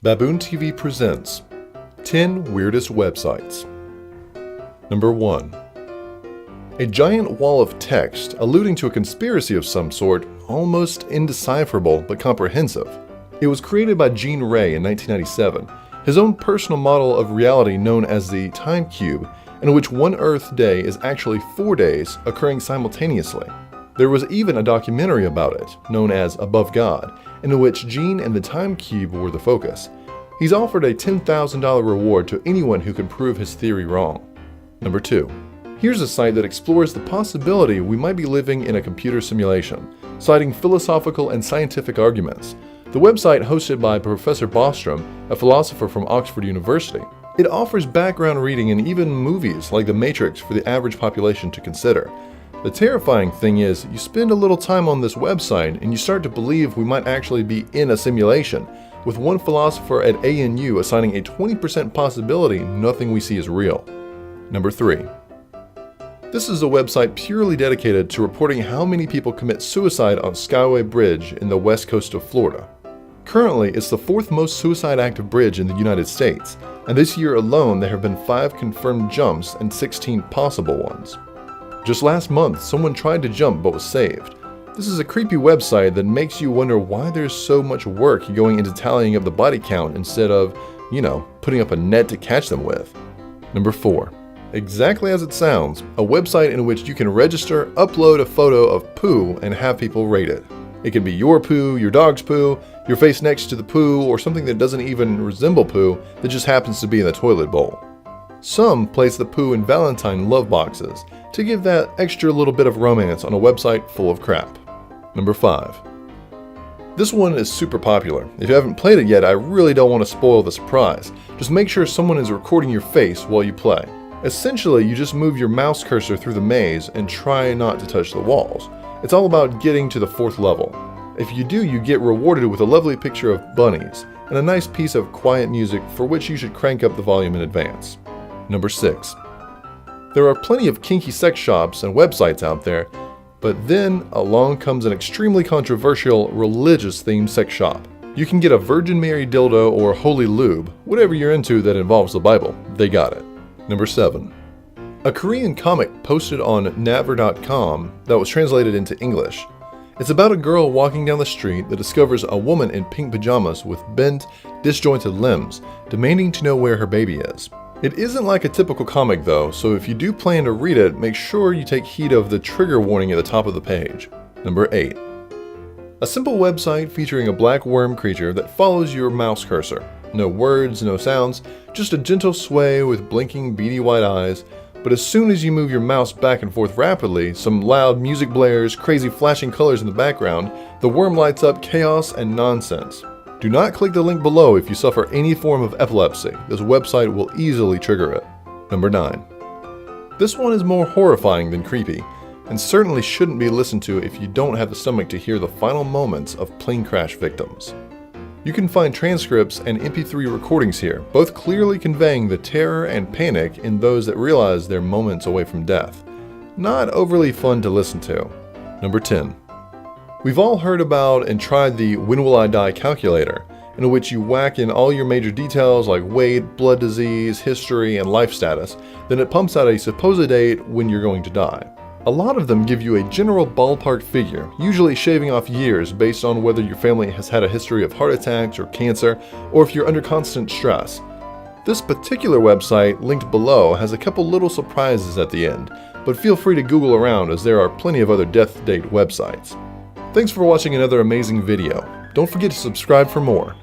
Baboon TV presents 10 Weirdest Websites. Number 1. A giant wall of text alluding to a conspiracy of some sort, almost indecipherable but comprehensive. It was created by Gene Ray in 1997, his own personal model of reality known as the time cube, in which one Earth day is actually 4 days occurring simultaneously. There was even a documentary about it, known as Above God, in which Gene and the time cube were the focus. He's offered a $10,000 reward to anyone who can prove his theory wrong. Number 2. Here's a site that explores the possibility we might be living in a computer simulation, citing philosophical and scientific arguments. The website, hosted by Professor Bostrom, a philosopher from Oxford University, it offers background reading and even movies like The Matrix for the average population to consider. The terrifying thing is, you spend a little time on this website and you start to believe we might actually be in a simulation, with one philosopher at ANU assigning a 20% possibility nothing we see is real. Number 3. This is a website purely dedicated to reporting how many people commit suicide on Skyway Bridge in the west coast of Florida. Currently, it's the 4th most suicide-active bridge in the United States, and this year alone there have been 5 confirmed jumps and 16 possible ones. Just last month, someone tried to jump but was saved. This is a creepy website that makes you wonder why there's so much work going into tallying up the body count instead of, putting up a net to catch them with. Number 4. Exactly as it sounds, a website in which you can register, upload a photo of poo, and have people rate it. It can be your poo, your dog's poo, your face next to the poo, or something that doesn't even resemble poo that just happens to be in the toilet bowl. Some place the poo in Valentine love boxes to give that extra little bit of romance on a website full of crap. Number 5. This one is super popular. If you haven't played it yet, I really don't want to spoil the surprise. Just make sure someone is recording your face while you play. Essentially, you just move your mouse cursor through the maze and try not to touch the walls. It's all about getting to the 4th level. If you do, you get rewarded with a lovely picture of bunnies and a nice piece of quiet music for which you should crank up the volume in advance. Number 6. There are plenty of kinky sex shops and websites out there, but then along comes an extremely controversial religious-themed sex shop. You can get a Virgin Mary dildo or holy lube, whatever you're into that involves the Bible, they got it. Number 7. A Korean comic posted on naver.com that was translated into English. It's about a girl walking down the street that discovers a woman in pink pajamas with bent, disjointed limbs, demanding to know where her baby is. It isn't like a typical comic though, so if you do plan to read it, make sure you take heed of the trigger warning at the top of the page. Number 8. A simple website featuring a black worm creature that follows your mouse cursor. No words, no sounds, just a gentle sway with blinking beady white eyes, but as soon as you move your mouse back and forth rapidly, some loud music blares, crazy flashing colors in the background, the worm lights up chaos and nonsense. Do not click the link below if you suffer any form of epilepsy. This website will easily trigger it. Number 9. This one is more horrifying than creepy, and certainly shouldn't be listened to if you don't have the stomach to hear the final moments of plane crash victims. You can find transcripts and MP3 recordings here, both clearly conveying the terror and panic in those that realize they're moments away from death. Not overly fun to listen to. Number 10. We've all heard about and tried the When Will I Die calculator, in which you whack in all your major details like weight, blood disease, history, and life status, then it pumps out a supposed date when you're going to die. A lot of them give you a general ballpark figure, usually shaving off years based on whether your family has had a history of heart attacks or cancer, or if you're under constant stress. This particular website, linked below, has a couple little surprises at the end, but feel free to Google around as there are plenty of other death date websites. Thanks for watching another amazing video. Don't forget to subscribe for more.